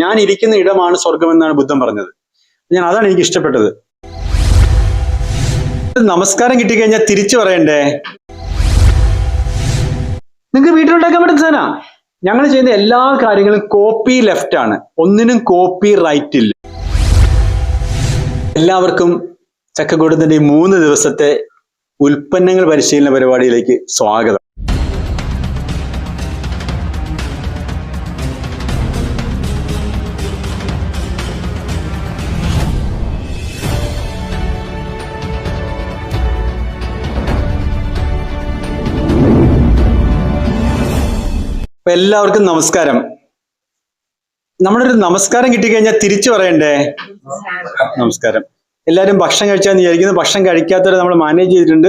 ഞാൻ ഇരിക്കുന്ന ഇടമാണ് സ്വർഗമെന്നാണ് ബുദ്ധൻ പറഞ്ഞത്. അതാണ് എനിക്ക് ഇഷ്ടപ്പെട്ടത്. നമസ്കാരം കിട്ടിക്കഴിഞ്ഞാൽ തിരിച്ചു പറയണ്ടേ? നിങ്ങൾക്ക് വീട്ടിലുണ്ടാക്കാൻ പറ്റുന്ന സാധന. ഞങ്ങൾ ചെയ്യുന്ന എല്ലാ കാര്യങ്ങളും കോപ്പി ലെഫ്റ്റ് ആണ്, ഒന്നിനും കോപ്പി റൈറ്റ് ഇല്ല. എല്ലാവർക്കും ചക്കക്കൂട്ടത്തിന്റെ ഈ 3 ദിവസത്തെ ഉൽപ്പന്നങ്ങൾ പരിശീലന പരിപാടിയിലേക്ക് സ്വാഗതം. എല്ലാവർക്കും നമസ്കാരം. നമ്മളൊരു നമസ്കാരം കിട്ടിക്കഴിഞ്ഞാൽ തിരിച്ചു പറയണ്ടേ? നമസ്കാരം. എല്ലാവരും ഭക്ഷണം കഴിച്ചാന്ന് വിചാരിക്കുന്നു. ഭക്ഷണം കഴിക്കാത്തവരെ നമ്മൾ മാനേജ് ചെയ്തിട്ടുണ്ട്.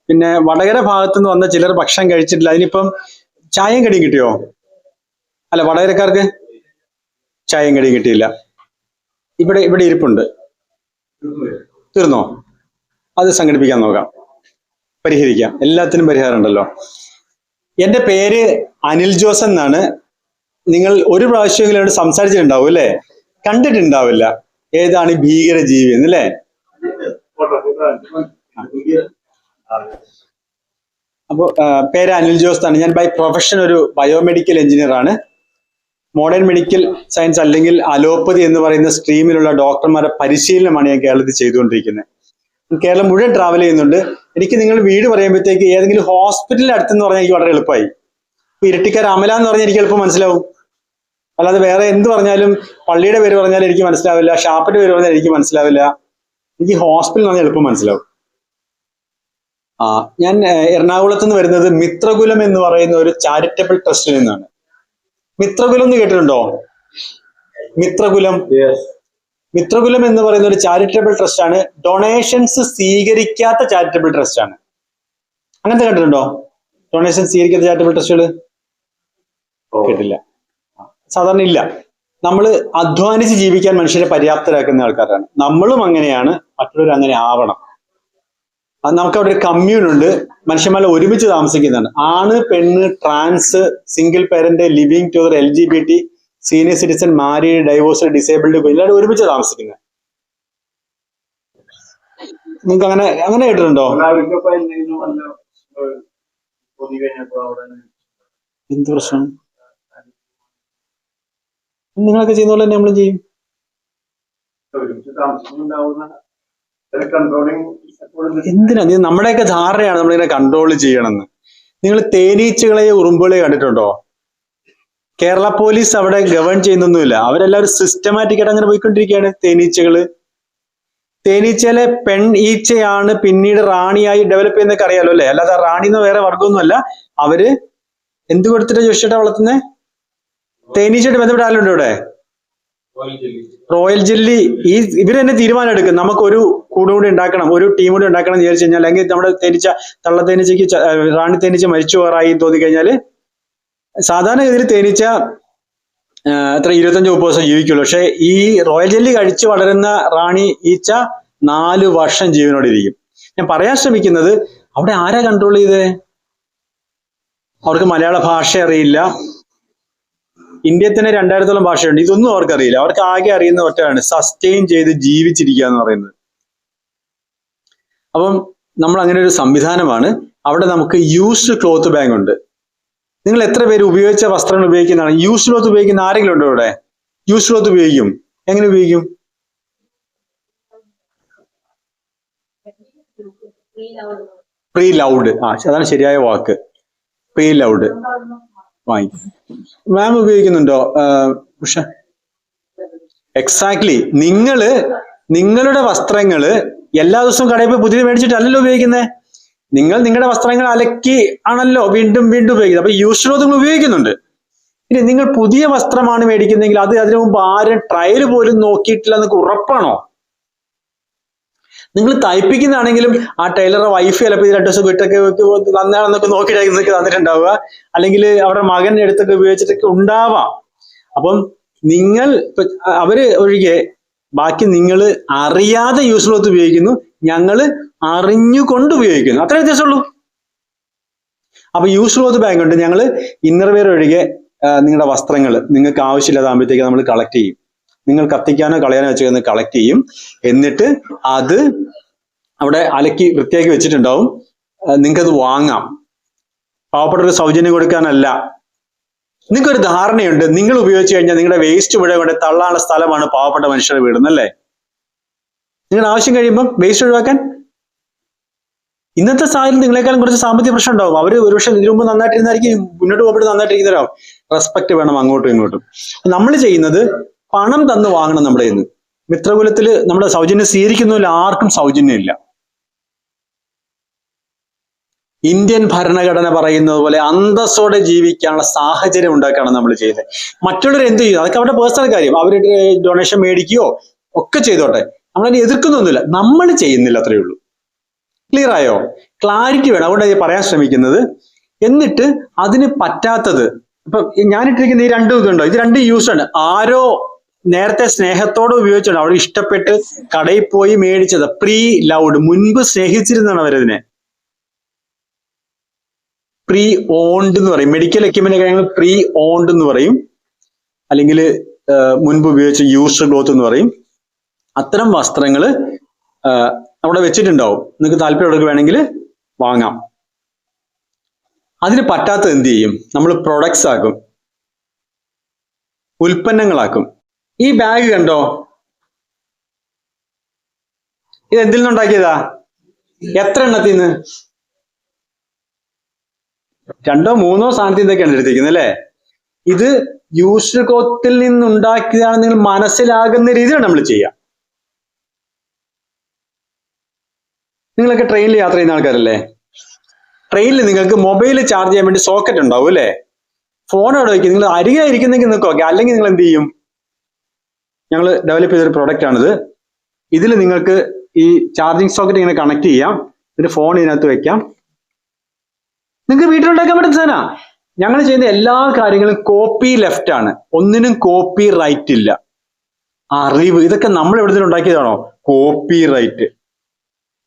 പിന്നെ വടകര ഭാഗത്തുനിന്ന് വന്ന ചിലർ ഭക്ഷണം കഴിച്ചിട്ടില്ല. അതിനിപ്പം ചായയും കടിയും കിട്ടിയോ? അല്ല, വടകരക്കാർക്ക് ചായയും കടിയും കിട്ടിയില്ല. ഇവിടെ ഇരിപ്പുണ്ട്. തീർന്നോ? അത് സംഘടിപ്പിക്കാൻ നോക്കാം, പരിഹരിക്കാം. എല്ലാത്തിനും പരിഹാരം ഉണ്ടല്ലോ. എന്റെ പേര് അനിൽ ജോസ് എന്നാണ്. നിങ്ങൾ ഒരു പ്രാവശ്യമെങ്കിലും സംസാരിച്ചിട്ടുണ്ടാവും അല്ലേ? കണ്ടിട്ടുണ്ടാവില്ല. ഏതാണ് ഭീകര ജീവി എന്നല്ലേ? അപ്പോ പേര് അനിൽ ജോസ് ആണ്. ഞാൻ ബൈ പ്രൊഫഷൻ ഒരു ബയോമെഡിക്കൽ എഞ്ചിനീയർ ആണ്. മോഡേൺ മെഡിക്കൽ സയൻസ് അല്ലെങ്കിൽ അലോപ്പതി എന്ന് പറയുന്ന സ്ട്രീമിലുള്ള ഡോക്ടർമാരുടെ പരിശീലനമാണ് ഞാൻ കേരളത്തിൽ ചെയ്തുകൊണ്ടിരിക്കുന്നത്. കേരളം മുഴുവൻ ട്രാവൽ ചെയ്യുന്നുണ്ട്. എനിക്ക് നിങ്ങൾ വീട് പറയുമ്പോഴത്തേക്ക് ഏതെങ്കിലും ഹോസ്പിറ്റലിന്റെ അടുത്തെന്ന് പറഞ്ഞാൽ എനിക്ക് വളരെ എളുപ്പമായി. ഇരട്ടിക്കാർ അമല എന്ന് പറഞ്ഞാൽ എനിക്ക് എളുപ്പം മനസ്സിലാവും. അല്ലാതെ വേറെ എന്ത് പറഞ്ഞാലും, പള്ളിയുടെ പേര് പറഞ്ഞാൽ എനിക്ക് മനസ്സിലാവില്ല, ഷാപ്പിന്റെ പേര് പറഞ്ഞാൽ എനിക്ക് മനസ്സിലാവില്ല. എനിക്ക് ഹോസ്പിറ്റൽ എന്ന് പറഞ്ഞാൽ എളുപ്പം മനസ്സിലാവും. ഞാൻ എറണാകുളത്ത് നിന്ന് വരുന്നത് മിത്രകുലം എന്ന് പറയുന്ന ഒരു ചാരിറ്റബിൾ ട്രസ്റ്റിൽ നിന്നാണ്. മിത്രകുലം എന്ന് കേട്ടിട്ടുണ്ടോ? മിത്രകുലം എന്ന് പറയുന്ന ഒരു ചാരിറ്റബിൾ ട്രസ്റ്റ് ആണ്. ഡൊണേഷൻസ് സ്വീകരിക്കാത്ത ചാരിറ്റബിൾ ട്രസ്റ്റ് ആണ്. അങ്ങനത്തെ കണ്ടിട്ടുണ്ടോ? ഡൊണേഷൻ സ്വീകരിക്കാത്ത ചാരിറ്റബിൾ ട്രസ്റ്റുകൾ കേട്ടില്ല? സാധാരണ ഇല്ല. നമ്മൾ അധ്വാനിച്ച് ജീവിക്കാൻ മനുഷ്യരെ പര്യാപ്തരാക്കുന്ന ആൾക്കാരാണ്. നമ്മളും അങ്ങനെയാണ്, മറ്റുള്ളവർ അങ്ങനെ ആവണം. നമുക്ക് അവിടെ ഒരു കമ്മ്യൂൺ ഉണ്ട്. മനുഷ്യന്മാരെ ഒരുമിച്ച് താമസിക്കുന്നതാണ്. ആണ്, പെണ്ണ്, trans, single parent, living together, LGBT, senior citizen, married, divorce, disabled, എല്ലാവരും ഒരുമിച്ച് താമസിക്കുന്നത്. നിങ്ങൾക്ക് അങ്ങനെ കേട്ടിട്ടുണ്ടോ? എന്ത് പ്രശ്നം? നിങ്ങളൊക്കെ ചെയ്യുന്ന പോലെ തന്നെ നമ്മളും ചെയ്യും. എന്തിനാ? നമ്മുടെയൊക്കെ ധാരണയാണ് നമ്മളിങ്ങനെ കൺട്രോൾ ചെയ്യണമെന്ന്. നിങ്ങൾ തേനീച്ചകളെയോ ഉറുമ്പുകളെയോ കണ്ടിട്ടുണ്ടോ? കേരള പോലീസ് അവിടെ ഗവേൺ ചെയ്യുന്നൊന്നുമില്ല. അവരെല്ലാവരും സിസ്റ്റമാറ്റിക് ആയിട്ട് അങ്ങനെ പോയിക്കൊണ്ടിരിക്കുകയാണ്. തേനീച്ചയിലെ പെൺ ഈച്ചയാണ് പിന്നീട് റാണിയായി ഡെവലപ്പ് ചെയ്യുന്നതൊക്കെ അറിയാലോ അല്ലെ? അല്ലാതെ റാണിന്ന് വേറെ വർഗമൊന്നുമല്ല. അവര് എന്ത് കൊടുത്തിട്ട് ജോഷിട്ടാ വളർത്തുന്നത്? തേനീച്ചയായിട്ട് ബന്ധപ്പെട്ട ആരുണ്ട് ഇവിടെ? Royal jelly. ഇവര് തന്നെ തീരുമാനം എടുക്കും. നമുക്കൊരു കൂടും കൂടി ഉണ്ടാക്കണം, ഒരു ടീം കൂടി ഉണ്ടാക്കണം എന്ന് വിചാരിച്ചു കഴിഞ്ഞാൽ, അല്ലെങ്കിൽ നമ്മുടെ തള്ള തേനീച്ചയ്ക്ക് റാണി തേനീച്ച മരിച്ചു പോറായി തോന്നിക്കഴിഞ്ഞാല്, സാധാരണഗതിയിൽ തേനീച്ച എത്ര 25-30 ദിവസം ജീവിക്കുള്ളൂ. പക്ഷെ ഈ റോയൽ ജെല്ലി കഴിച്ച് വളരുന്ന റാണി ഈച്ച 4 വർഷം ജീവനോടെ ഇരിക്കും. ഞാൻ പറയാൻ ശ്രമിക്കുന്നത്, അവിടെ ആരാ കൺട്രോൾ ചെയ്തേ? അവർക്ക് മലയാള ഭാഷ അറിയില്ല. ഇന്ത്യയിൽ തന്നെ 2000-ഓളം ഭാഷയുണ്ട്. ഇതൊന്നും അവർക്കറിയില്ല. അവർക്ക് ആകെ അറിയുന്ന ഒറ്റയാണ് സസ്റ്റെയിൻ ചെയ്ത് ജീവിച്ചിരിക്കുക എന്ന് പറയുന്നത്. അപ്പം നമ്മൾ അങ്ങനെ ഒരു സംവിധാനമാണ്. അവിടെ നമുക്ക് യൂസ്ഡ് ക്ലോത്ത് ബാങ്ക് ഉണ്ട്. നിങ്ങൾ എത്ര പേര് ഉപയോഗിച്ച വസ്ത്രങ്ങൾ ഉപയോഗിക്കുന്നതാണ്? യൂസ്ഡ് ക്ലോത്ത് ഉപയോഗിക്കുന്ന ആരെങ്കിലും ഉണ്ടോ ഇവിടെ? യൂസ്ഡ് ക്ലോത്ത് ഉപയോഗിക്കും. എങ്ങനെ ഉപയോഗിക്കും? Pre loud. അതാണ് ശരിയായ വാക്ക്. പ്രീ ലൗഡ് വാങ്ങിക്കും. മാം ഉപയോഗിക്കുന്നുണ്ടോ ഉഷ? എക്സാക്ട്ലി. നിങ്ങളുടെ വസ്ത്രങ്ങള് എല്ലാ ദിവസവും കടയിൽ പോയി പുതിയത് മേടിച്ചിട്ടല്ലല്ലോ ഉപയോഗിക്കുന്നത്. നിങ്ങൾ നിങ്ങളുടെ വസ്ത്രങ്ങൾ അലക്കി ആണല്ലോ വീണ്ടും ഉപയോഗിക്കുന്നത്. അപ്പൊ യൂസ്ഡ് ക്ലോത്ത് നിങ്ങൾ ഉപയോഗിക്കുന്നുണ്ട്. ഇനി നിങ്ങൾ പുതിയ വസ്ത്രമാണ് മേടിക്കുന്നതെങ്കിൽ അതിനു മുമ്പ് ആരും ട്രയൽ പോലും നോക്കിയിട്ടില്ല എന്നൊക്കെ ഉറപ്പാണോ? നിങ്ങൾ തയ്പ്പിക്കുന്നതാണെങ്കിലും ആ ടൈലറുടെ വൈഫ് ചിലപ്പോൾ 2 ദിവസം വിട്ടൊക്കെ നന്നാണെന്നൊക്കെ നോക്കിയിട്ട് തന്നിട്ടുണ്ടാവുക. അല്ലെങ്കിൽ അവരുടെ മകൻ എടുത്തൊക്കെ ഉപയോഗിച്ചിട്ടൊക്കെ ഉണ്ടാവാം. അപ്പം അവര് ഒഴികെ ബാക്കി നിങ്ങൾ അറിയാതെ യൂസ്ഡ് ക്ലോത്ത് ഉപയോഗിക്കുന്നു, ഞങ്ങൾ അറിഞ്ഞുകൊണ്ട് ഉപയോഗിക്കുന്നു. അത്രേ വ്യത്യാസമുള്ളൂ. അപ്പൊ യൂസ്ഡ് ക്ലോത്ത് ബാങ്ക് ഉണ്ട്. ഞങ്ങൾ ഇന്നർവെയർ ഒഴികെ നിങ്ങളുടെ വസ്ത്രങ്ങൾ നിങ്ങൾക്ക് ആവശ്യമില്ലാതാകുമ്പോഴത്തേക്ക് നമ്മൾ കളക്ട് ചെയ്യും. നിങ്ങൾ കത്തിക്കാനോ കളയാനോ വെച്ച് കളക്ട് ചെയ്യും. എന്നിട്ട് അത് അവിടെ അലക്കി വൃത്തിയാക്കി വെച്ചിട്ടുണ്ടാവും. നിങ്ങൾക്കത് വാങ്ങാം. പാവപ്പെട്ടവർക്ക് സൗജന്യം കൊടുക്കാനല്ല. നിങ്ങൾക്കൊരു ധാരണയുണ്ട്, നിങ്ങൾ ഉപയോഗിച്ച് കഴിഞ്ഞാൽ നിങ്ങളുടെ വേസ്റ്റ് മുഴുവൻ കൊണ്ട് തള്ളാനുള്ള സ്ഥലമാണ് പാവപ്പെട്ട മനുഷ്യരുടെ വീടുന്നല്ലേ. നിങ്ങളുടെ ആവശ്യം കഴിയുമ്പം വേസ്റ്റ് ഒഴിവാക്കാൻ. ഇന്നത്തെ സാഹചര്യം നിങ്ങളെക്കാളും കുറച്ച് സാമ്പത്തിക പ്രശ്നം ഉണ്ടാവും. അവർ ഒരുപക്ഷെ ഇതിനു മുമ്പ് നന്നായിട്ടിരുന്നായിരിക്കും, മുന്നോട്ട് പോകുമ്പോൾ നന്നായിട്ടിരിക്കുന്നവരാവും. റെസ്പെക്ട് വേണം അങ്ങോട്ടും ഇങ്ങോട്ടും. നമ്മൾ ചെയ്യുന്നത് പണം തന്ന് വാങ്ങണം നമ്മുടെ കയ്യിൽ നിന്ന്. മിത്രകുലത്തിൽ നമ്മുടെ സൗജന്യം സ്വീകരിക്കുന്നതിൽ ആർക്കും സൗജന്യമില്ല. ഇന്ത്യൻ ഭരണഘടന പറയുന്നത് പോലെ അന്തസ്സോടെ ജീവിക്കാനുള്ള സാഹചര്യം ഉണ്ടാക്കുകയാണ് നമ്മൾ ചെയ്യുന്നത്. മറ്റുള്ളവർ എന്ത് ചെയ്യും അതൊക്കെ അവരുടെ പേഴ്സണൽ കാര്യം. അവർ ഡൊണേഷൻ മേടിക്കുകയോ ഒക്കെ ചെയ്തോട്ടെ, നമ്മളതിനെ എതിർക്കുന്നൊന്നുമില്ല. നമ്മൾ ചെയ്യുന്നില്ല, അത്രയേ ഉള്ളൂ. ക്ലിയർ ആയോ? ക്ലാരിറ്റി വേണം. അതുകൊണ്ട് ഞാൻ പറയാൻ ശ്രമിക്കുന്നത്. എന്നിട്ട് അതിന് പറ്റാത്തത്, ഇപ്പൊ ഞാനിട്ടിരിക്കുന്ന ഈ രണ്ടും ഇതുണ്ടോ, ഇത് രണ്ടും യൂസ് ആണ്. ആരോ നേരത്തെ സ്നേഹത്തോടെ ഉപയോഗിച്ചാണ്, അവർ ഇഷ്ടപ്പെട്ട് കടയിൽ പോയി മേടിച്ചത്. പ്രീ ലൗഡ്, മുൻപ് സ്നേഹിച്ചിരുന്നാണ് അവരതിനെ. പ്രീ ഓൺഡ് എന്ന് പറയും. മെഡിക്കൽ എക്യുപ്മെന്റ് കാര്യങ്ങൾ പ്രീ ഓൺഡ് എന്ന് പറയും, അല്ലെങ്കിൽ മുൻപ് ഉപയോഗിച്ച യൂസ്ഡ് ക്ലോത്ത് എന്ന് പറയും. അത്തരം വസ്ത്രങ്ങൾ അവിടെ വെച്ചിട്ടുണ്ടാവും. നിങ്ങൾക്ക് താല്പര്യമുള്ളവർക്ക് വേണമെങ്കിൽ വാങ്ങാം. അതിന് പറ്റാത്തത് എന്ത് ചെയ്യും? നമ്മൾ പ്രൊഡക്ട്സ് ആക്കും, ഉൽപ്പന്നങ്ങളാക്കും. ഈ ബാഗ് കണ്ടോ, ഇത് എന്തിൽ നിന്നുണ്ടാക്കിയതാ? എത്ര എണ്ണത്തിൽ നിന്ന്? 2 or 3 സാധനത്തിൽ നിന്നൊക്കെയാണ് എടുത്തിരിക്കുന്നത് അല്ലേ. ഇത് യൂസ്ഡ് ക്ലോത്തിൽ നിന്നുണ്ടാക്കിയതാണ് നിങ്ങൾ മനസ്സിലാകുന്ന രീതിയിലാണ് നമ്മൾ ചെയ്യുക. നിങ്ങളൊക്കെ ട്രെയിനിൽ യാത്ര ചെയ്യുന്ന ആൾക്കാരല്ലേ. ട്രെയിനിൽ നിങ്ങൾക്ക് മൊബൈൽ ചാർജ് ചെയ്യാൻ വേണ്ടി സോക്കറ്റ് ഉണ്ടാവും അല്ലേ. ഫോൺ അവിടെ വയ്ക്കും. നിങ്ങൾ അരികായിരിക്കുന്നെങ്കിൽ നിൽക്കുക, അല്ലെങ്കിൽ നിങ്ങൾ എന്ത് ചെയ്യും? ഞങ്ങൾ ഡെവലപ്പ് ചെയ്തൊരു പ്രോഡക്റ്റ് ആണിത്. ഇതിൽ നിങ്ങൾക്ക് ഈ ചാർജിങ് സോക്കറ്റ് ഇങ്ങനെ കണക്ട് ചെയ്യാം, എന്നിട്ട് ഫോൺ ഇതിനകത്ത് വെക്കാം. നിങ്ങൾക്ക് വീട്ടിലുണ്ടാക്കാൻ പറ്റുന്ന സാധന. ഞങ്ങൾ ചെയ്യുന്ന എല്ലാ കാര്യങ്ങളും കോപ്പി ലെഫ്റ്റ് ആണ്, ഒന്നിനും കോപ്പി റൈറ്റ് ഇല്ല. അറിവ് ഇതൊക്കെ നമ്മൾ എവിടെ ഉണ്ടാക്കിയതാണോ? Copy right.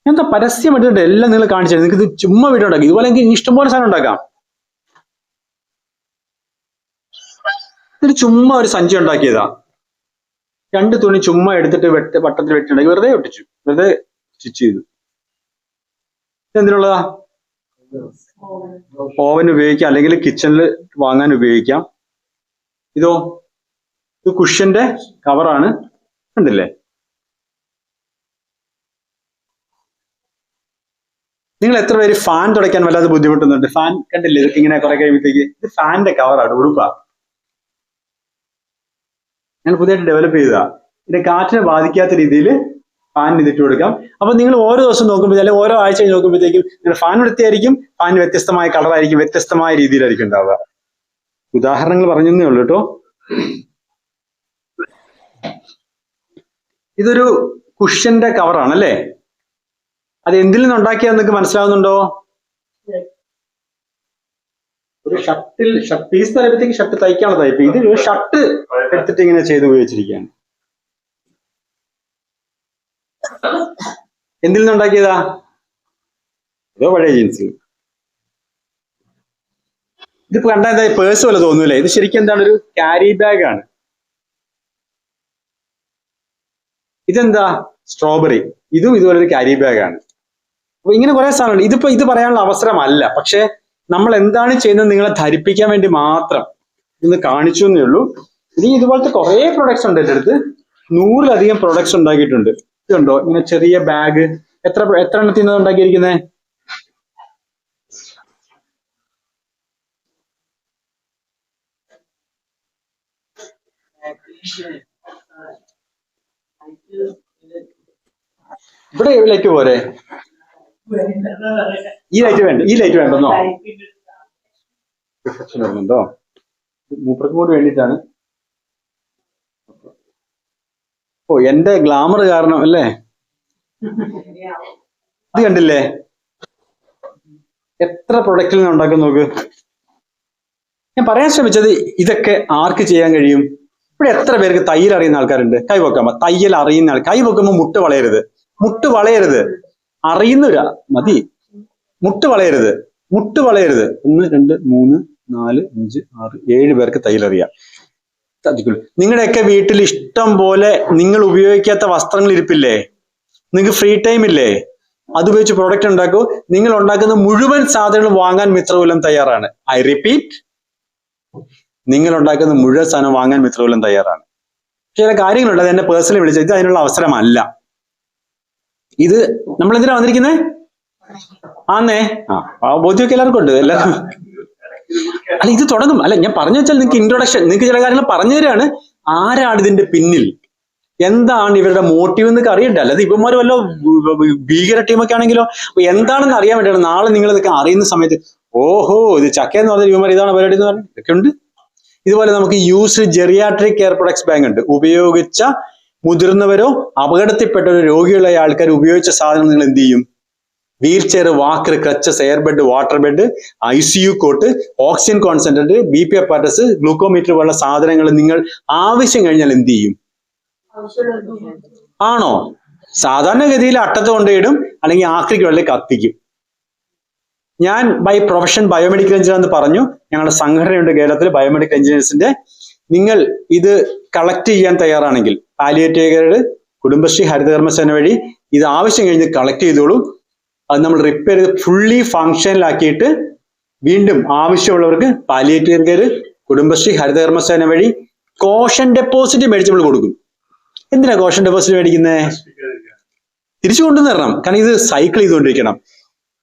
എന്താ പരസ്യം എടുത്തിട്ട് എല്ലാം നിങ്ങൾ കാണിച്ചു തരാം. നിങ്ങൾക്ക് ഇത് ചുമ്മാ വീഡിയോ ഉണ്ടാക്കി. ഇതുപോലെ എനിക്ക് ഇഷ്ടംപോലെ സാധനം ഉണ്ടാക്കാം. ഇത് ചുമ്മാ ഒരു സഞ്ചി ഉണ്ടാക്കിയതാ. 2 തുണി ചുമ്മാ എടുത്തിട്ട് വട്ടത്തിൽ വെട്ടിണ്ടാക്കി, വെറുതെ ഒട്ടിച്ചു, വെറുതെ സ്റ്റിച്ച് ചെയ്തു. ഇതെന്തിനുള്ളതാ? ഓവൻ ഉപയോഗിക്കാം, അല്ലെങ്കിൽ കിച്ചണിൽ വാങ്ങാൻ ഉപയോഗിക്കാം. ഇതോ, ഇത് കുഷ്യന്റെ കവറാണ്, കണ്ടില്ലേ? നിങ്ങൾ എത്ര പേര് ഫാൻ തുടയ്ക്കാൻ വല്ലാതെ ബുദ്ധിമുട്ടുന്നുണ്ട്? ഫാൻ കണ്ടില്ലേ, ഇതൊക്കെ ഇങ്ങനെ കുറെ കഴിയുമ്പോഴത്തേക്ക്. ഇത് ഫാനിന്റെ കവറാണ്, ഉടുപ്പാ. ഞാൻ പുതിയതായിട്ട് ഡെവലപ്പ് ചെയ്തതാ. ഇതിന്റെ കാറ്റിനെ ബാധിക്കാത്ത രീതിയിൽ ഫാൻ ഇതിട്ട് കൊടുക്കാം. അപ്പൊ നിങ്ങൾ ഓരോ ദിവസം നോക്കുമ്പോൾ, അല്ലെങ്കിൽ ഓരോ ആഴ്ച നോക്കുമ്പോഴത്തേക്കും നിങ്ങൾ ഫാൻ വൃത്തിയായിരിക്കും, ഫാൻ വ്യത്യസ്തമായ കളറായിരിക്കും, വ്യത്യസ്തമായ രീതിയിലായിരിക്കും ഉണ്ടാവുക. ഉദാഹരണങ്ങൾ പറഞ്ഞേ ഉള്ളൂ കേട്ടോ. ഇതൊരു കുഷ്യന്റെ കവറാണ് അല്ലേ. അത് എന്തിൽ നിന്നുണ്ടാക്കിയാന്നൊക്കെ മനസ്സിലാവുന്നുണ്ടോ? ഒരു ഷർട്ട് പീസ് തലപ്പത്തേക്ക് ഷർട്ട് തയ്ക്കാനുള്ള തയ്പ്പ്. ഇത് ഷർട്ട് എടുത്തിട്ട് ഇങ്ങനെ ചെയ്ത് ഉപയോഗിച്ചിരിക്കുകയാണ്. എന്തിൽ നിന്നുണ്ടാക്കിയതാ? ഇതോ പഴയ ജീൻസ്. ഇതിപ്പോ കണ്ടാ എന്താ പേഴ്സ് പോലെ തോന്നൂലേ? ഇത് ശരിക്കും എന്താണ്? ഒരു ക്യാരി ബാഗ് ആണ്. ഇതെന്താ? സ്ട്രോബെറി. ഇതും ഇതുപോലെ ഒരു ക്യാരി ബാഗ് ആണ്. അപ്പൊ ഇങ്ങനെ കുറെ സാധനമുണ്ട്. ഇതിപ്പോ ഇത് പറയാനുള്ള അവസരമല്ല, പക്ഷെ നമ്മൾ എന്താണ് ചെയ്യുന്നത് നിങ്ങളെ ധരിപ്പിക്കാൻ വേണ്ടി മാത്രം ഇന്ന് കാണിച്ചു എന്നേ ഉള്ളൂ. ഇനി ഇതുപോലത്തെ കുറെ പ്രൊഡക്ട്സ് ഉണ്ട് എൻ്റെ അടുത്ത്. 100-ലധികം പ്രൊഡക്ട്സ് ഉണ്ടാക്കിയിട്ടുണ്ട്. ഇതുണ്ടോ ഇങ്ങനെ ചെറിയ ബാഗ്? എത്ര എണ്ണത്തിൽ നിന്ന് ഉണ്ടാക്കിയിരിക്കുന്നത്? ഇവിടെ ലൈറ്റ് പോരെ? ഈ ലൈറ്റ് വേണ്ട, ഈ ലൈറ്റ് വേണ്ടെന്നോ? റിഫ്ലക്ഷൻ വരുന്നുണ്ടോ? മൂപ്പർക്കും കൂടി വേണ്ടിയിട്ടാണ്. ഓ, എന്റെ ഗ്ലാമർ കാരണം അല്ലേ? ഇത് കണ്ടില്ലേ എത്ര പ്രൊഡക്റ്റിൽ നിന്ന് ഉണ്ടാക്കാൻ നോക്ക്. ഞാൻ പറയാൻ ശ്രമിച്ചത് ഇതൊക്കെ ആർക്ക് ചെയ്യാൻ കഴിയും? ഇവിടെ എത്ര പേർക്ക് തയ്യൽ അറിയുന്ന ആൾക്കാരുണ്ട്? കൈ വെക്കാൻ. തയ്യൽ അറിയുന്ന ആൾ കൈ വെക്കുമ്പോൾ മുട്ട് വളയരുത്. മുട്ട് വളയരുത്. അറിയുന്നവരാ മതി. മുട്ട് വളയരുത്. 1 2 3 4, 5, 6, 7 പേർക്ക് തയ്യലറിയാം. നിങ്ങളുടെയൊക്കെ വീട്ടിൽ ഇഷ്ടം പോലെ നിങ്ങൾ ഉപയോഗിക്കാത്ത വസ്ത്രങ്ങൾ ഇരിപ്പില്ലേ? നിങ്ങൾക്ക് ഫ്രീ ടൈം ഇല്ലേ? അതുപയോഗിച്ച് പ്രോഡക്റ്റ് ഉണ്ടാക്കൂ. നിങ്ങൾ ഉണ്ടാക്കുന്ന മുഴുവൻ സാധനങ്ങൾ വാങ്ങാൻ മിത്രകുലം തയ്യാറാണ്. ഐ റിപ്പീറ്റ്, നിങ്ങൾ ഉണ്ടാക്കുന്ന മുഴുവൻ സാധനം വാങ്ങാൻ മിത്രകുലം തയ്യാറാണ്. പക്ഷെ ചില കാര്യങ്ങളുണ്ട്, അത് എന്നെ പേഴ്സണലി വിളിച്ചത്, ഇത് അതിനുള്ള അവസരമല്ല. ഇത് നമ്മൾ എന്തിനാ വന്നിരിക്കുന്നത്? ബോധ്യമൊക്കെ എല്ലാവർക്കും ഉണ്ട്. എല്ലാവരും അല്ല, ഇത് തുടങ്ങും. അല്ല, ഞാൻ പറഞ്ഞു വെച്ചാൽ നിങ്ങൾക്ക് ഇൻട്രൊഡക്ഷൻ, നിങ്ങൾക്ക് ചില കാര്യങ്ങൾ പറഞ്ഞു തരാണ്. ആരാണ് ഇതിന്റെ പിന്നിൽ, എന്താണ് ഇവരുടെ മോട്ടീവ് എന്നൊക്കെ അറിയണ്ടേ? അല്ലാതെ ഇവന്മാർ വല്ലോ ഭീകര ടീമൊക്കെ ആണെങ്കിലോ എന്താണെന്ന് അറിയാൻ വേണ്ടിയാണ്. നാളെ നിങ്ങൾ ഇതൊക്കെ അറിയുന്ന സമയത്ത് ഓഹോ ഇത് ചക്കയെന്ന് പറഞ്ഞാൽ ഇവന്മാർ ഇതാണ് പരിപാടി എന്ന് പറഞ്ഞു ഇതൊക്കെ ഉണ്ട്. ഇതുപോലെ നമുക്ക് used geriatric care products bank ഉണ്ട്. ഉപയോഗിച്ച മുതിർന്നവരോ അപകടത്തിൽപ്പെട്ടവരോ രോഗികളായ ആൾക്കാർ ഉപയോഗിച്ച സാധനം നിങ്ങൾ എന്ത് ചെയ്യും? Wheel chair, walker, crutches, air bed, water bed, ICU cot, oxygen concentrate, BP apparatus, glucometer പോലുള്ള സാധനങ്ങൾ നിങ്ങൾ ആവശ്യം കഴിഞ്ഞാൽ എന്ത് ചെയ്യും? ആണോ? സാധാരണഗതിയിൽ അട്ടത്ത് കൊണ്ടിടും, അല്ലെങ്കിൽ ആക്രിക്ക് വെള്ളം കത്തിക്കും. ഞാൻ ബൈ പ്രൊഫഷൻ ബയോമെഡിക്കൽ എഞ്ചിനീയർ എന്ന് പറഞ്ഞു. ഞങ്ങളുടെ സംഘടനയുണ്ട് കേരളത്തിൽ ബയോമെഡിക്കൽ എഞ്ചിനീയേഴ്സിന്റെ. നിങ്ങൾ ഇത് കളക്ട് ചെയ്യാൻ തയ്യാറാണെങ്കിൽ പാലിയേറ്റീവ് കെയർ, കുടുംബശ്രീ, ഹരിതകർമ്മസേന വഴി ഇത് ആവശ്യം കഴിഞ്ഞ് കളക്ട് ചെയ്തോളൂ. അത് നമ്മൾ റിപ്പയർ ചെയ്ത് ഫുള്ളി ഫങ്ഷനിലാക്കിയിട്ട് വീണ്ടും ആവശ്യമുള്ളവർക്ക് പാലിയേറ്റീവ് കെയർ, കുടുംബശ്രീ, ഹരിതകർമ്മസേന വഴി കോഷൻ ഡെപ്പോസിറ്റ് മേടിച്ച് നമ്മൾ കൊടുക്കും. എന്തിനാ കോഷൻ ഡെപ്പോസിറ്റ് മേടിക്കുന്നത്? തിരിച്ചു കൊണ്ടുവന്ന് തരണം. കാരണം ഇത് സൈക്കിൾ ചെയ്തുകൊണ്ടിരിക്കണം.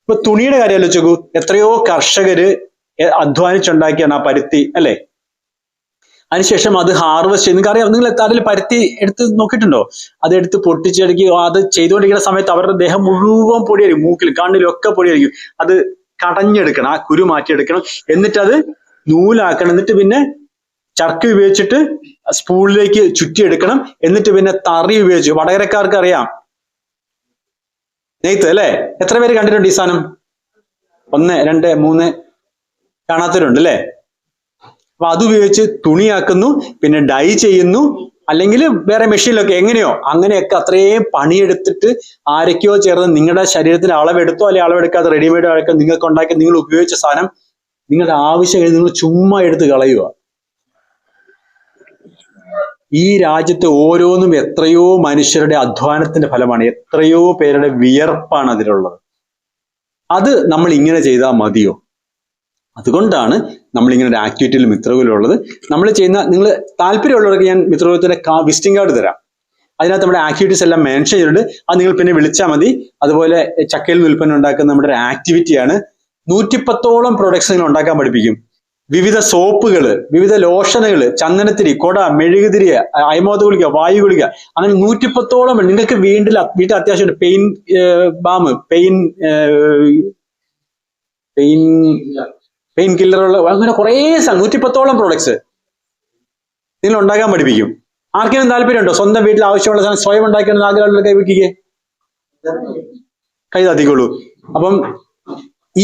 ഇപ്പൊ തുണിയുടെ കാര്യം ആലോചിച്ച് നോക്കൂ. എത്രയോ കർഷകര് അധ്വാനിച്ചുണ്ടാക്കിയാണ് ആ പരുത്തി, അല്ലെ? അതിനുശേഷം അത് ഹാർവെസ്റ്റ് ചെയ്ത്, നിങ്ങൾക്ക് അറിയാം, നിങ്ങൾ അതിൽ പരുത്തി എടുത്ത് നോക്കിയിട്ടുണ്ടോ? അതെടുത്ത് പൊട്ടിച്ചെടുക്കി അത് ചെയ്തുകൊണ്ടിരിക്കുന്ന സമയത്ത് അവരുടെ ദേഹം മുഴുവൻ പൊടിയായിരിക്കും, മൂക്കിൽ കണ്ണിലും ഒക്കെ പൊടിയായിരിക്കും. അത് കടഞ്ഞെടുക്കണം, ആ കുരു മാറ്റിയെടുക്കണം, എന്നിട്ട് അത് നൂലാക്കണം, എന്നിട്ട് പിന്നെ ചർക്ക ഉപയോഗിച്ചിട്ട് സ്പൂണിലേക്ക് ചുറ്റിയെടുക്കണം, എന്നിട്ട് പിന്നെ തറി ഉപയോഗിച്ച്, വടകരക്കാർക്ക് അറിയാം നെയ്ത്ത്, അല്ലെ? എത്ര പേര് കണ്ടിട്ടുണ്ട് ഈ സാധനം? 1, 2, 3 കാണാത്തവരുണ്ട് അല്ലെ? അപ്പൊ അതുപയോഗിച്ച് തുണിയാക്കുന്നു, പിന്നെ ഡൈ ചെയ്യുന്നു, അല്ലെങ്കിൽ വേറെ മെഷീനിലൊക്കെ എങ്ങനെയോ അങ്ങനെയൊക്കെ അത്രയും പണിയെടുത്തിട്ട് ആരൊക്കെയോ ചേർന്ന് നിങ്ങളുടെ ശരീരത്തിൽ അളവെടുത്തോ അല്ലെങ്കിൽ അളവെടുക്കാതെ റെഡിമെയ്ഡ് ആൾക്കാർ നിങ്ങൾക്ക് ഉണ്ടാക്കി നിങ്ങൾ ഉപയോഗിച്ച സാധനം നിങ്ങളുടെ ആവശ്യം കഴിഞ്ഞ് നിങ്ങൾ ചുമ്മാ എടുത്ത് കളയുക. ഈ രാജ്യത്ത് ഓരോന്നും എത്രയോ മനുഷ്യരുടെ അധ്വാനത്തിന്റെ ഫലമാണ്, എത്രയോ പേരുടെ വിയർപ്പാണ് അതിലുള്ളത്. അത് നമ്മൾ ഇങ്ങനെ ചെയ്താൽ മതിയോ? അതുകൊണ്ടാണ് നമ്മൾ ഇങ്ങനെ ഒരു ആക്ടിവിറ്റിയിൽ മിത്രകുലമുള്ളത്. നമ്മൾ ചെയ്യുന്ന, നിങ്ങൾ താല്പര്യമുള്ളവർക്ക് ഞാൻ മിത്രകുലത്തിന്റെ വിസിറ്റിംഗ് കാർഡ് തരാം. അതിനകത്ത് നമ്മുടെ ആക്ടിവിറ്റീസ് എല്ലാം മെൻഷൻ ചെയ്തിട്ടുണ്ട്. അത് നിങ്ങൾ പിന്നെ വിളിച്ചാൽ മതി. അതുപോലെ ചക്കയിൽ നിന്ന് ഉൽപ്പന്നം ഉണ്ടാക്കുന്ന നമ്മുടെ ഒരു ആക്ടിവിറ്റിയാണ്. 110ഓളം പ്രൊഡക്ട്സ് നിങ്ങൾ ഉണ്ടാക്കാൻ പഠിപ്പിക്കും. വിവിധ സോപ്പുകള്, വിവിധ ലോഷനുകള്, ചന്ദനത്തിരി, കൊട, മെഴുകുതിരി, അയമോദ ഗുളിക, വായു ഗുളിക, അങ്ങനെ 110ഓളം. നിങ്ങൾക്ക് വീട്ടിൽ അത്യാവശ്യം പെയിൻ ബാം, പെയിൻ കില്ലറുള്ള, അങ്ങനെ കുറേ 110ഓളം പ്രോഡക്ട്സ് നിങ്ങൾ ഉണ്ടാക്കാൻ പഠിപ്പിക്കും. ആർക്കെങ്കിലും താല്പര്യമുണ്ടോ? സ്വന്തം വീട്ടിൽ ആവശ്യമുള്ള സാധനം സ്വയം ഉണ്ടാക്കിയാണ് ആഗ്രഹമുള്ള കൈവയ്ക്കുക, കൈ താത്തിക്കോളൂ. അപ്പം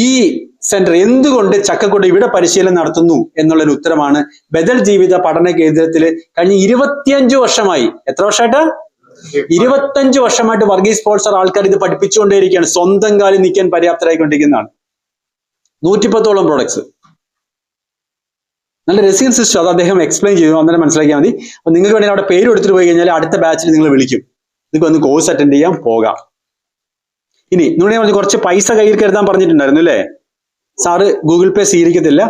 ഈ സെന്റർ എന്തുകൊണ്ട് ചക്കക്കുട്ട ഇവിടെ പരിശീലനം നടത്തുന്നു എന്നുള്ളൊരു ഉത്തരമാണ് ബദൽ ജീവിത പഠന കേന്ദ്രത്തിൽ കഴിഞ്ഞ 25 വർഷമായി. എത്ര വർഷമായിട്ട്? 25 വർഷമായിട്ട് വർഗീസ് സ്പോൺസർ ആൾക്കാർ ഇത് പഠിപ്പിച്ചുകൊണ്ടേയിരിക്കുകയാണ്. സ്വന്തം കാലിൽ നിൽക്കാൻ പര്യാപ്തരായിക്കൊണ്ടിരിക്കുന്നതാണ്. 110ഓളം പ്രോഡക്ട്സ്. നല്ല രസീൻ സിസ്റ്റം, അത് അദ്ദേഹം എക്സ്പ്ലെയിൻ ചെയ്തു, അന്നേരം മനസ്സിലാക്കിയാൽ മതി. അപ്പൊ നിങ്ങൾക്ക് വേണമെങ്കിൽ അവിടെ പേര് എടുത്തിട്ട് പോയി കഴിഞ്ഞാൽ അടുത്ത ബാച്ചിൽ നിങ്ങൾ വിളിക്കും, നിങ്ങൾക്ക് വന്ന് കോഴ്സ് അറ്റൻഡ് ചെയ്യാൻ പോകാം. ഇനി നിങ്ങൾ കുറച്ച് പൈസ കയ്യിൽ കരുതാൻ പറഞ്ഞിട്ടുണ്ടായിരുന്നു അല്ലേ? സാറ് ഗൂഗിൾ പേ സ്വീകരിക്കത്തില്ല.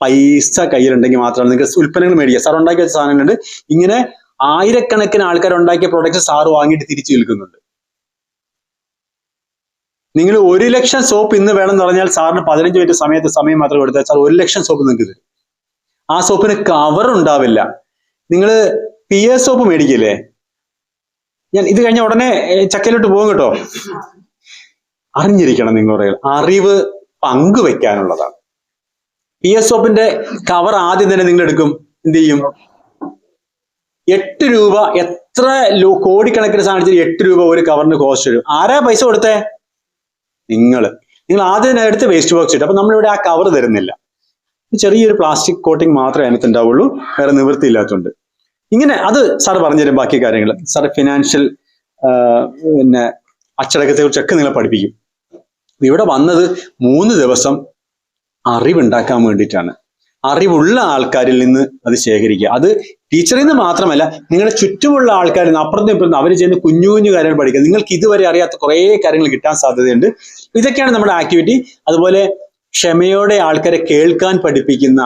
പൈസ കയ്യിലുണ്ടെങ്കിൽ മാത്രമാണ് നിങ്ങൾക്ക് ഉൽപ്പന്നങ്ങൾ മേടിക്കുക. സാർ ഉണ്ടാക്കിയ സാധനങ്ങളുണ്ട്. ഇങ്ങനെ ആയിരക്കണക്കിന് ആൾക്കാർ ഉണ്ടാക്കിയ പ്രോഡക്റ്റ് സാറ് വാങ്ങിയിട്ട് തിരിച്ചു വിൽക്കുന്നുണ്ട്. നിങ്ങൾ 1 ലക്ഷം സോപ്പ് ഇന്ന് വേണമെന്ന് പറഞ്ഞാൽ സാറിന് 15 മിനിറ്റ് സമയം മാത്രം കൊടുത്താൽ സാർ 1 ലക്ഷം സോപ്പ് നിങ്ങൾക്ക് തരും. ആ സോപ്പിന് കവർ ഉണ്ടാവില്ല. നിങ്ങൾ PS സോപ്പ് മേടിക്കില്ലേ? ഞാൻ ഇത് കഴിഞ്ഞ ഉടനെ ചക്കയിലോട്ട് പോകും കേട്ടോ. അറിഞ്ഞിരിക്കണം, നിങ്ങളുടെ അറിവ് പങ്കുവെക്കാനുള്ളതാണ്. PS സോപ്പിന്റെ കവർ ആദ്യം തന്നെ നിങ്ങൾ എടുക്കും, എന്ത് ചെയ്യും? 8 രൂപ. എത്ര കോടിക്കണക്കിന് സാധനത്തിൽ 8 രൂപ ഒരു കവറിന് കോസ്റ്റ് വരും. ആരാ പൈസ കൊടുത്തേ? നിങ്ങൾ ആദ്യം തന്നെ എടുത്ത് വേസ്റ്റ് ബോക്സ് ഇട്ട്. അപ്പൊ നമ്മളിവിടെ ആ കവർ തരുന്നില്ല. ചെറിയൊരു പ്ലാസ്റ്റിക് കോട്ടിങ് മാത്രമേ അതിനകത്ത് ഉണ്ടാവുള്ളൂ, വേറെ നിവൃത്തിയില്ലാത്തതുകൊണ്ട്. ഇങ്ങനെ അത് സാറ് പറഞ്ഞുതരും ബാക്കി കാര്യങ്ങൾ. സാറ് ഫിനാൻഷ്യൽ പിന്നെ അച്ചടക്കത്തെ കുറിച്ചൊക്കെ നിങ്ങളെ പഠിപ്പിക്കും. ഇവിടെ വന്നത് 3 ദിവസം അറിവുണ്ടാക്കാൻ വേണ്ടിയിട്ടാണ്. അറിവുള്ള ആൾക്കാരിൽ നിന്ന് അത് ശേഖരിക്കുക. അത് ടീച്ചറിൽ നിന്ന് മാത്രമല്ല, നിങ്ങളുടെ ചുറ്റുമുള്ള ആൾക്കാരിൽ നിന്ന് അപ്പുറത്തും ഇപ്പുറത്തും അവർ ചെയ്യുന്ന കുഞ്ഞു കുഞ്ഞു കാര്യങ്ങൾ പഠിക്കുക. നിങ്ങൾക്ക് ഇതുവരെ അറിയാത്ത കുറേ കാര്യങ്ങൾ കിട്ടാൻ സാധ്യതയുണ്ട്. ഇതൊക്കെയാണ് നമ്മുടെ ആക്ടിവിറ്റി. അതുപോലെ ക്ഷമയോടെ ആൾക്കാരെ കേൾക്കാൻ പഠിപ്പിക്കുന്ന,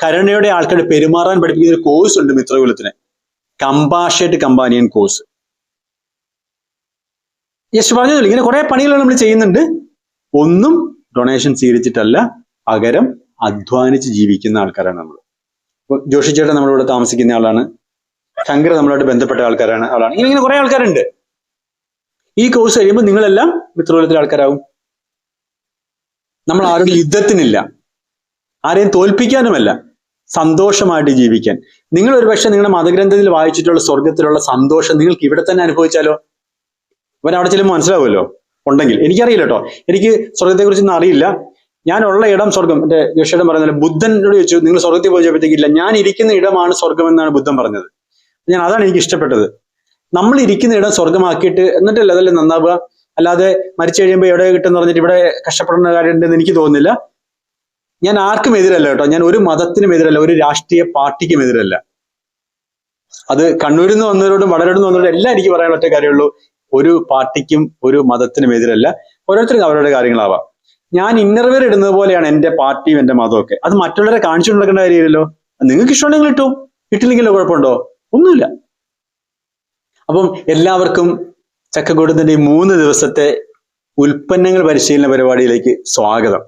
കരുണയോടെ ആൾക്കാരെ പെരുമാറാൻ പഠിപ്പിക്കുന്ന ഒരു കോഴ്സ് ഉണ്ട് മിത്രകുലത്തിന്, കമ്പാഷേറ്റ് കമ്പാനിയൻ കോഴ്സ്. ജസ്റ്റ് പറഞ്ഞതില്ല, ഇങ്ങനെ കുറെ പണികൾ നമ്മൾ ചെയ്യുന്നുണ്ട്. ഒന്നും ഡൊണേഷൻ സ്വീകരിച്ചിട്ടല്ല, പകരം അധ്വാനിച്ച് ജീവിക്കുന്ന ആൾക്കാരാണ് നമ്മൾ. ജോഷി ചേട്ടൻ നമ്മളിവിടെ താമസിക്കുന്ന ആളാണ്, ശങ്കർ നമ്മളോട് ബന്ധപ്പെട്ട ആൾക്കാരാണ്. ഇങ്ങനെ കുറെ ആൾക്കാരുണ്ട്. ഈ കോഴ്സ് കഴിയുമ്പോൾ നിങ്ങളെല്ലാം മിത്രകുലത്തിലെ ആൾക്കാരാവും. നമ്മൾ ആരുടെ യുദ്ധത്തിനില്ല, ആരെയും തോൽപ്പിക്കാനുമല്ല, സന്തോഷമായിട്ട് ജീവിക്കാൻ. നിങ്ങൾ ഒരുപക്ഷെ നിങ്ങളുടെ മതഗ്രന്ഥത്തിൽ വായിച്ചിട്ടുള്ള സ്വർഗത്തിലുള്ള സന്തോഷം നിങ്ങൾക്ക് ഇവിടെ തന്നെ അനുഭവിച്ചാലോ? അവരവിടെ ചെല്ലുമ്പോൾ മനസ്സിലാവുമല്ലോ ഉണ്ടെങ്കിൽ. എനിക്കറിയില്ല കേട്ടോ, എനിക്ക് സ്വർഗത്തെ കുറിച്ചൊന്നും അറിയില്ല. ഞാനുള്ള ഇടം സ്വർഗം. എന്റെ ജോഷിയുടെ പറയുന്നത് ബുദ്ധനോട് ചോദിച്ചു, നിങ്ങൾ സ്വർഗത്തിൽ പോയപ്പോഴത്തേക്കില്ല, ഞാൻ ഇരിക്കുന്ന ഇടമാണ് സ്വർഗം എന്നാണ് ബുദ്ധൻ പറഞ്ഞത്. അതാണ് എനിക്ക് ഇഷ്ടപ്പെട്ടത്. നമ്മൾ ഇരിക്കുന്ന ഇടം സ്വർഗമാക്കിയിട്ട് എന്നിട്ടല്ല അതല്ലേ നന്നാവുക. അല്ലാതെ മരിച്ചു കഴിയുമ്പോൾ എവിടെ കിട്ടുമെന്ന് പറഞ്ഞിട്ട് ഇവിടെ കഷ്ടപ്പെടുന്ന കാര്യമുണ്ടെന്ന് എനിക്ക് തോന്നുന്നില്ല. ഞാൻ ആർക്കും എതിരല്ല കേട്ടോ, ഞാൻ ഒരു മതത്തിനും എതിരല്ല, ഒരു രാഷ്ട്രീയ പാർട്ടിക്കും എതിരല്ല. അത് കണ്ണൂരിൽ നിന്ന് വന്നവരോടും വടകരയിൽ നിന്ന് വന്നവരോടും എല്ലാം എനിക്ക് പറയാൻ ഒറ്റ കാര്യമുള്ളൂ, ഒരു പാർട്ടിക്കും ഒരു മതത്തിനും എതിരല്ല. ഓരോരുത്തർക്കും അവരുടെ കാര്യങ്ങളാവാം. ഞാൻ ഇന്നർവെയർ ഇടുന്നത് പോലെയാണ് എൻ്റെ പാർട്ടിയും എൻ്റെ മതവും ഒക്കെ. അത് മറ്റുള്ളവരെ കാണിച്ചു നടക്കേണ്ട കാര്യമില്ലല്ലോ. നിങ്ങൾക്ക് ഇഷ്ടമുണ്ടെങ്കിൽ ഇട്ടു, ഇട്ടില്ലെങ്കിലോ കുഴപ്പമുണ്ടോ? ഒന്നുമില്ല. അപ്പം എല്ലാവർക്കും ചക്കക്കൂട്ടത്തിന്റെ ഈ 3 ദിവസത്തെ ഉൽപ്പന്നങ്ങൾ പരിശീലന പരിപാടിയിലേക്ക് സ്വാഗതം.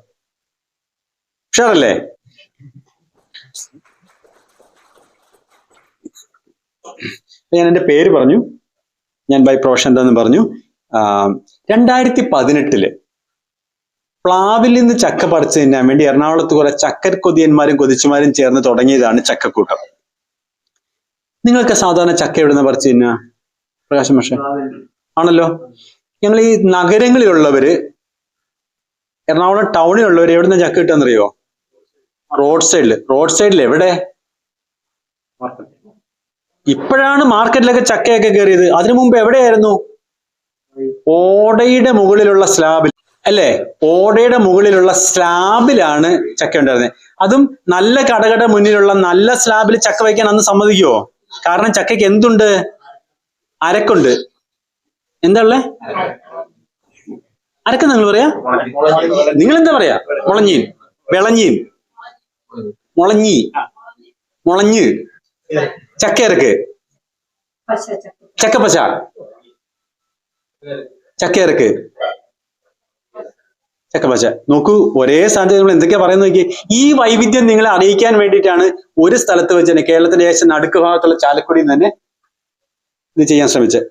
ഉഷാറല്ലേ? ഞാൻ എൻ്റെ പേര് പറഞ്ഞു, ഞാൻ ബൈ പ്രൊഫഷൻ എന്താന്ന് പറഞ്ഞു. 2018 പ്ലാവിൽ നിന്ന് ചക്ക പറിച്ചു തിന്നാൻ വേണ്ടി എറണാകുളത്ത് കുറെ ചക്കർ കൊതിയന്മാരും കൊതിച്ചുമാരും ചേർന്ന് തുടങ്ങിയതാണ് ചക്കക്കൂട്ടം. നിങ്ങൾക്ക് സാധാരണ ചക്ക എവിടുന്ന പറിച്ചു തിന്നാ? പ്രകാശം പക്ഷേ ആണല്ലോ. ഞങ്ങൾ ഈ നഗരങ്ങളിലുള്ളവര്, എറണാകുളം ടൗണിലുള്ളവര് എവിടുന്ന ചക്ക കിട്ടാന്നറിയോ? റോഡ് സൈഡിൽ. എവിടെ? ഇപ്പോഴാണ് മാർക്കറ്റിലൊക്കെ ചക്കയൊക്കെ കയറിയത്. അതിനു മുമ്പ് എവിടെയായിരുന്നു? ഓടയുടെ മുകളിലുള്ള സ്ലാബിൽ അല്ലേ? ഓടയുടെ മുകളിലുള്ള സ്ലാബിലാണ് ചക്ക ഉണ്ടായിരുന്നത്. അതും നല്ല കടകട മുന്നിലുള്ള നല്ല സ്ലാബിൽ ചക്ക വയ്ക്കാൻ അന്ന് സമ്മതിക്കുവോ? കാരണം ചക്കയ്ക്ക് എന്തുണ്ട്? അരക്കുണ്ട്. എന്താ ഉള്ളേ? അരക്ക് നിങ്ങൾ പറയാ? നിങ്ങൾ എന്താ പറയാ? മുളഞ്ഞീൻ, വിളഞ്ഞീൻ, മുളഞ്ഞ്, ചക്കയരക്ക്, ചക്കപ്പശ, ചക്കയരക്ക്, ചക്കപ്പശ. നോക്കൂ, ഒരേ സ്ഥാനത്ത് നമ്മൾ എന്തൊക്കെയാ പറയുന്നത് നോക്കി. ഈ വൈവിധ്യം നിങ്ങളെ അറിയിക്കാൻ വേണ്ടിയിട്ടാണ് ഒരു സ്ഥലത്ത് വെച്ച് തന്നെ, കേരളത്തിന്റെ ഏകദേശം നടുക്ക് ഭാഗത്തുള്ള ചാലക്കുടിയിൽ നിന്ന് തന്നെ ഇത് ചെയ്യാൻ ശ്രമിച്ചത്.